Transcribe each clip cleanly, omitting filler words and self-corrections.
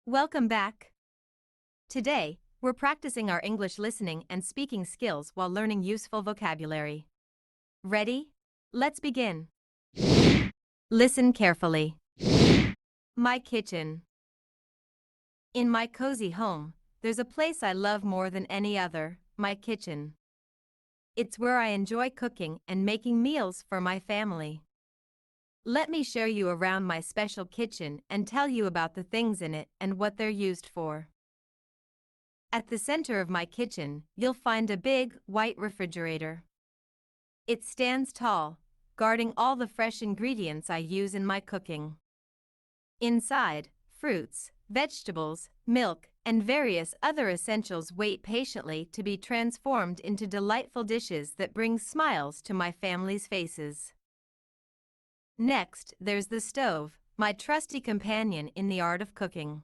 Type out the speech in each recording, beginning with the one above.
Welcome back. Today, we're practicing our English listening and speaking skills while learning useful vocabulary. Ready? Let's begin. Listen carefully. My kitchen. In my cozy home, there's a place I love more than any other, my kitchen. It's where I enjoy cooking and making meals for my family. Let me show you around my special kitchen and tell you about the things in it and what they're used for. At the center of my kitchen, you'll find a big, white refrigerator. It stands tall, guarding all the fresh ingredients I use in my cooking. Inside, fruits, vegetables, milk, and various other essentials wait patiently to be transformed into delightful dishes that bring smiles to my family's faces. Next, there's the stove, my trusty companion in the art of cooking.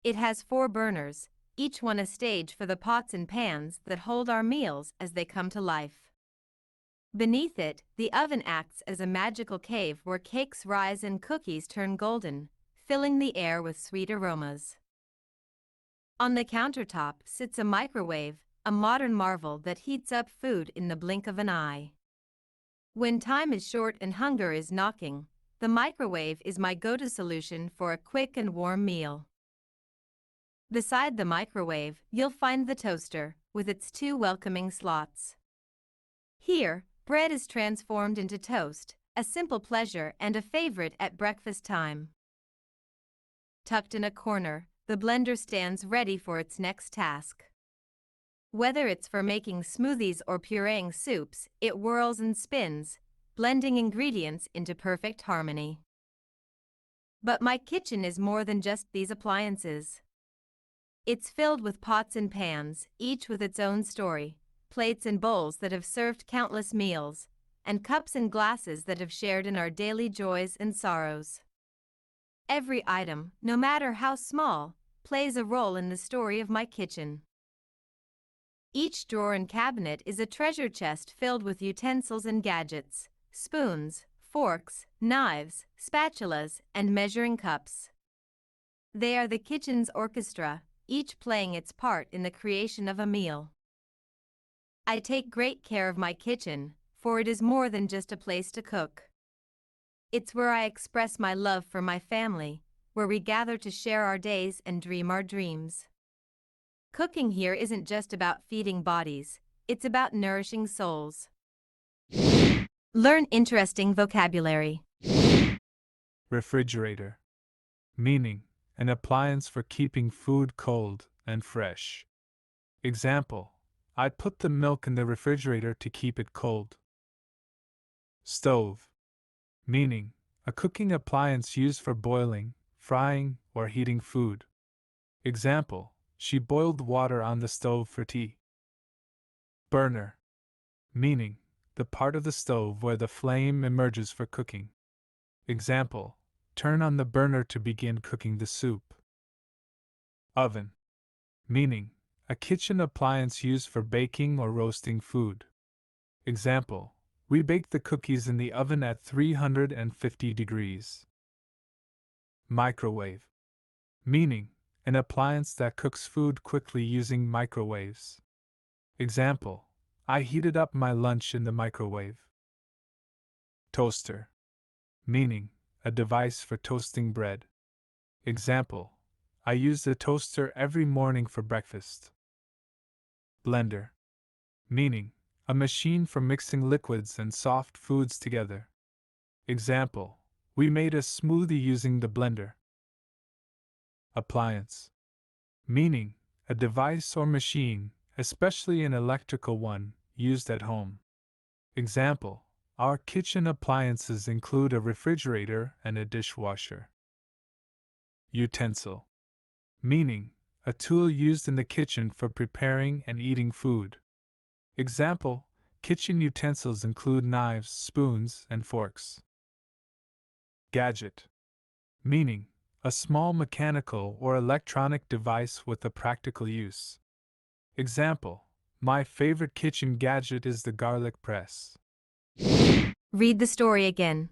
It has 4 burners, each one a stage for the pots and pans that hold our meals as they come to life. Beneath it, the oven acts as a magical cave where cakes rise and cookies turn golden, filling the air with sweet aromas. On the countertop sits a microwave, a modern marvel that heats up food in the blink of an eye. When time is short and hunger is knocking, the microwave is my go-to solution for a quick and warm meal. Beside the microwave, you'll find the toaster, with its 2 welcoming slots. Here, bread is transformed into toast, a simple pleasure and a favorite at breakfast time. Tucked in a corner, the blender stands ready for its next task. Whether it's for making smoothies or pureeing soups, it whirls and spins, blending ingredients into perfect harmony. But my kitchen is more than just these appliances. It's filled with pots and pans, each with its own story, plates and bowls that have served countless meals, and cups and glasses that have shared in our daily joys and sorrows. Every item, no matter how small, plays a role in the story of my kitchen. Each drawer and cabinet is a treasure chest filled with utensils and gadgets, spoons, forks, knives, spatulas, and measuring cups. They are the kitchen's orchestra, each playing its part in the creation of a meal. I take great care of my kitchen, for it is more than just a place to cook. It's where I express my love for my family, where we gather to share our days and dream our dreams. Cooking here isn't just about feeding bodies, it's about nourishing souls. Learn interesting vocabulary. Refrigerator. Meaning, an appliance for keeping food cold and fresh. Example, I'd put the milk in the refrigerator to keep it cold. Stove. Meaning, a cooking appliance used for boiling, frying, or heating food. Example, she boiled water on the stove for tea. Burner. Meaning, the part of the stove where the flame emerges for cooking. Example, turn on the burner to begin cooking the soup. Oven. Meaning, a kitchen appliance used for baking or roasting food. Example, we baked the cookies in the oven at 350 degrees. Microwave. Meaning, an appliance that cooks food quickly using microwaves. Example, I heated up my lunch in the microwave. Toaster. Meaning, a device for toasting bread. Example, I use the toaster every morning for breakfast. Blender. Meaning, a machine for mixing liquids and soft foods together. Example, we made a smoothie using the blender. Appliance. Meaning, a device or machine, especially an electrical one, used at home. Example, our kitchen appliances include a refrigerator and a dishwasher. Utensil. Meaning, a tool used in the kitchen for preparing and eating food. Example, kitchen utensils include knives, spoons, and forks. Gadget. Meaning, a small mechanical or electronic device with a practical use. Example, my favorite kitchen gadget is the garlic press. Read the story again.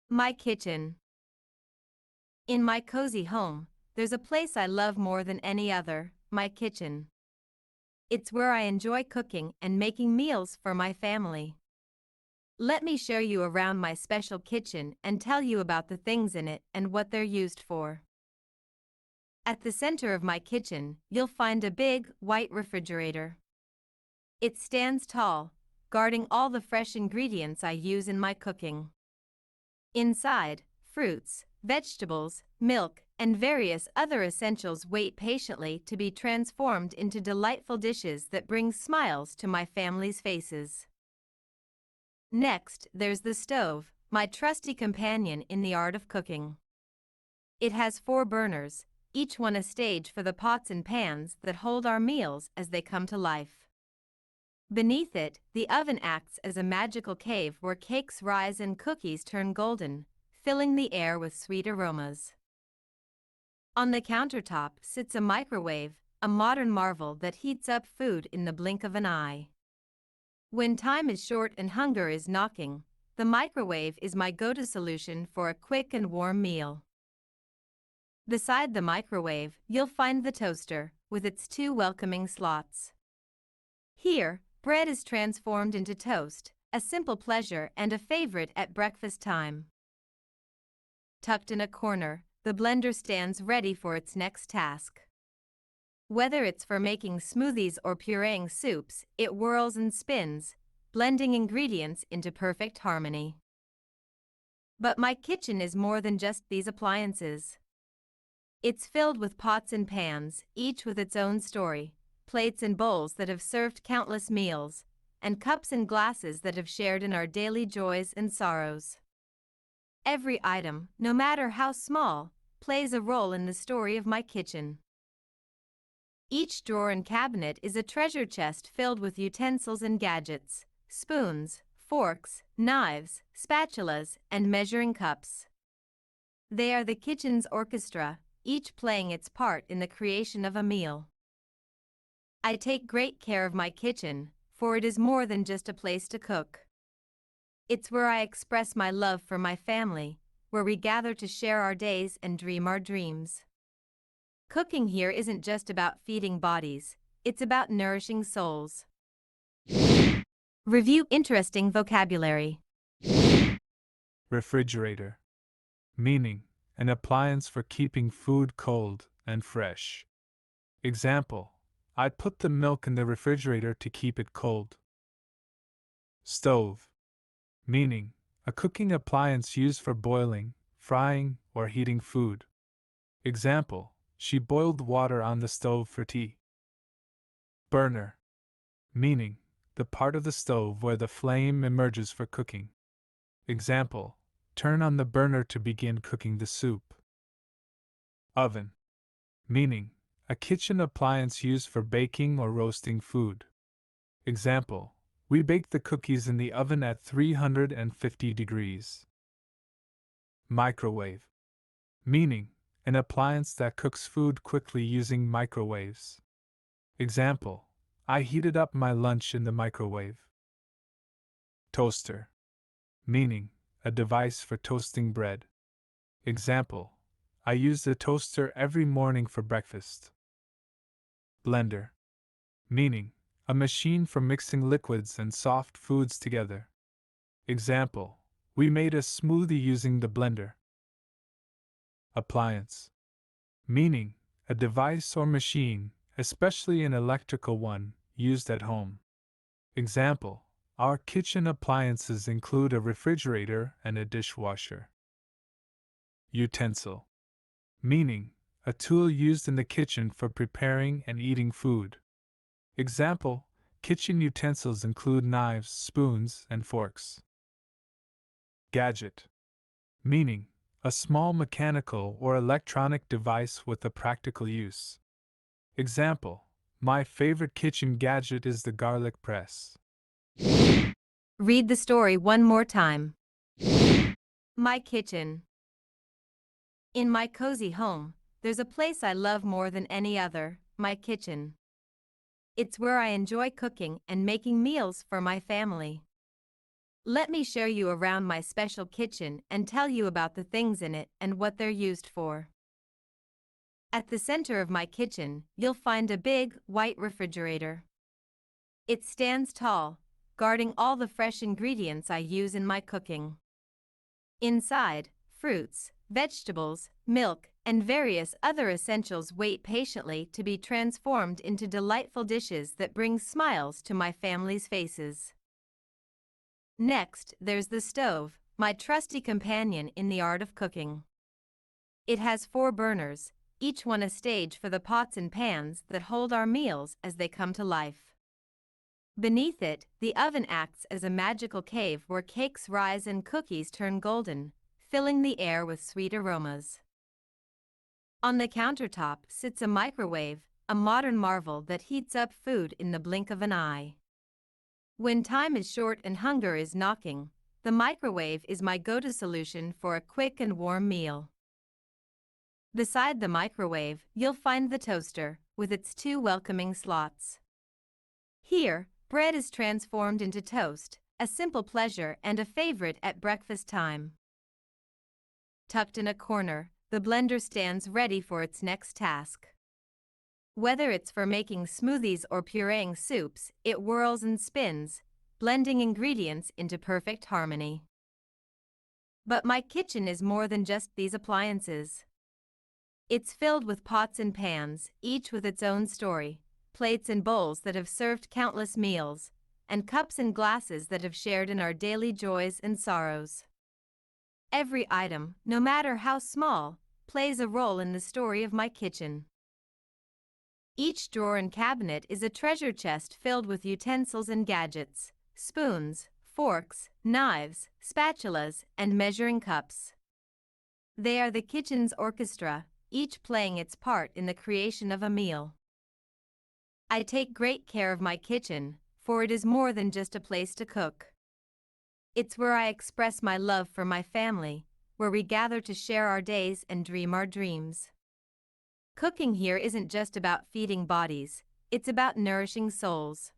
My kitchen. In my cozy home, there's a place I love more than any other, my kitchen. It's where I enjoy cooking and making meals for my family. Let me show you around my special kitchen and tell you about the things in it and what they're used for. At the center of my kitchen, you'll find a big, white refrigerator. It stands tall, guarding all the fresh ingredients I use in my cooking. Inside, fruits, vegetables, milk, and various other essentials wait patiently to be transformed into delightful dishes that bring smiles to my family's faces. Next, there's the stove, my trusty companion in the art of cooking. It has 4 burners, each one a stage for the pots and pans that hold our meals as they come to life. Beneath it, the oven acts as a magical cave where cakes rise and cookies turn golden, filling the air with sweet aromas. On the countertop sits a microwave, a modern marvel that heats up food in the blink of an eye. When time is short and hunger is knocking, the microwave is my go-to solution for a quick and warm meal. Beside the microwave, you'll find the toaster, with its 2 welcoming slots. Here, bread is transformed into toast, a simple pleasure and a favorite at breakfast time. Tucked in a corner, the blender stands ready for its next task. Whether it's for making smoothies or pureeing soups, it whirls and spins, blending ingredients into perfect harmony. But my kitchen is more than just these appliances. It's filled with pots and pans, each with its own story, plates and bowls that have served countless meals, and cups and glasses that have shared in our daily joys and sorrows. Every item, no matter how small, plays a role in the story of my kitchen. Each drawer and cabinet is a treasure chest filled with utensils and gadgets, spoons, forks, knives, spatulas, and measuring cups. They are the kitchen's orchestra, each playing its part in the creation of a meal. I take great care of my kitchen, for it is more than just a place to cook. It's where I express my love for my family, where we gather to share our days and dream our dreams. Cooking here isn't just about feeding bodies, it's about nourishing souls. Review interesting vocabulary. Refrigerator. Meaning, an appliance for keeping food cold and fresh. Example, I'd put the milk in the refrigerator to keep it cold. Stove. Meaning, a cooking appliance used for boiling, frying, or heating food. Example, she boiled water on the stove for tea. Burner. Meaning, the part of the stove where the flame emerges for cooking. Example, turn on the burner to begin cooking the soup. Oven. Meaning, a kitchen appliance used for baking or roasting food. Example, we baked the cookies in the oven at 350 degrees. Microwave. Meaning, an appliance that cooks food quickly using microwaves. Example, I heated up my lunch in the microwave. Toaster. Meaning, a device for toasting bread. Example, I use the toaster every morning for breakfast. Blender. Meaning, a machine for mixing liquids and soft foods together. Example, we made a smoothie using the blender. Appliance. Meaning, a device or machine, especially an electrical one, used at home. Example, our kitchen appliances include a refrigerator and a dishwasher. Utensil. Meaning, a tool used in the kitchen for preparing and eating food. Example, kitchen utensils include knives, spoons, and forks. Gadget. Meaning, a small mechanical or electronic device with a practical use. Example, my favorite kitchen gadget is the garlic press. Read the story one more time. My kitchen. In my cozy home, there's a place I love more than any other, my kitchen. It's where I enjoy cooking and making meals for my family. Let me show you around my special kitchen and tell you about the things in it and what they're used for. At the center of my kitchen, you'll find a big, white refrigerator. It stands tall, guarding all the fresh ingredients I use in my cooking. Inside, fruits, vegetables, milk, and various other essentials wait patiently to be transformed into delightful dishes that bring smiles to my family's faces. Next, there's the stove, my trusty companion in the art of cooking. It has 4 burners, each one a stage for the pots and pans that hold our meals as they come to life. Beneath it, the oven acts as a magical cave where cakes rise and cookies turn golden, filling the air with sweet aromas. On the countertop sits a microwave, a modern marvel that heats up food in the blink of an eye. When time is short and hunger is knocking, the microwave is my go-to solution for a quick and warm meal. Beside the microwave, you'll find the toaster, with its 2 welcoming slots. Here, bread is transformed into toast, a simple pleasure and a favorite at breakfast time. Tucked in a corner, the blender stands ready for its next task. Whether it's for making smoothies or pureeing soups, it whirls and spins, blending ingredients into perfect harmony. But my kitchen is more than just these appliances. It's filled with pots and pans, each with its own story, plates and bowls that have served countless meals, and cups and glasses that have shared in our daily joys and sorrows. Every item, no matter how small, plays a role in the story of my kitchen. Each drawer and cabinet is a treasure chest filled with utensils and gadgets, spoons, forks, knives, spatulas, and measuring cups. They are the kitchen's orchestra, each playing its part in the creation of a meal. I take great care of my kitchen, for it is more than just a place to cook. It's where I express my love for my family, where we gather to share our days and dream our dreams. Cooking here isn't just about feeding bodies, it's about nourishing souls.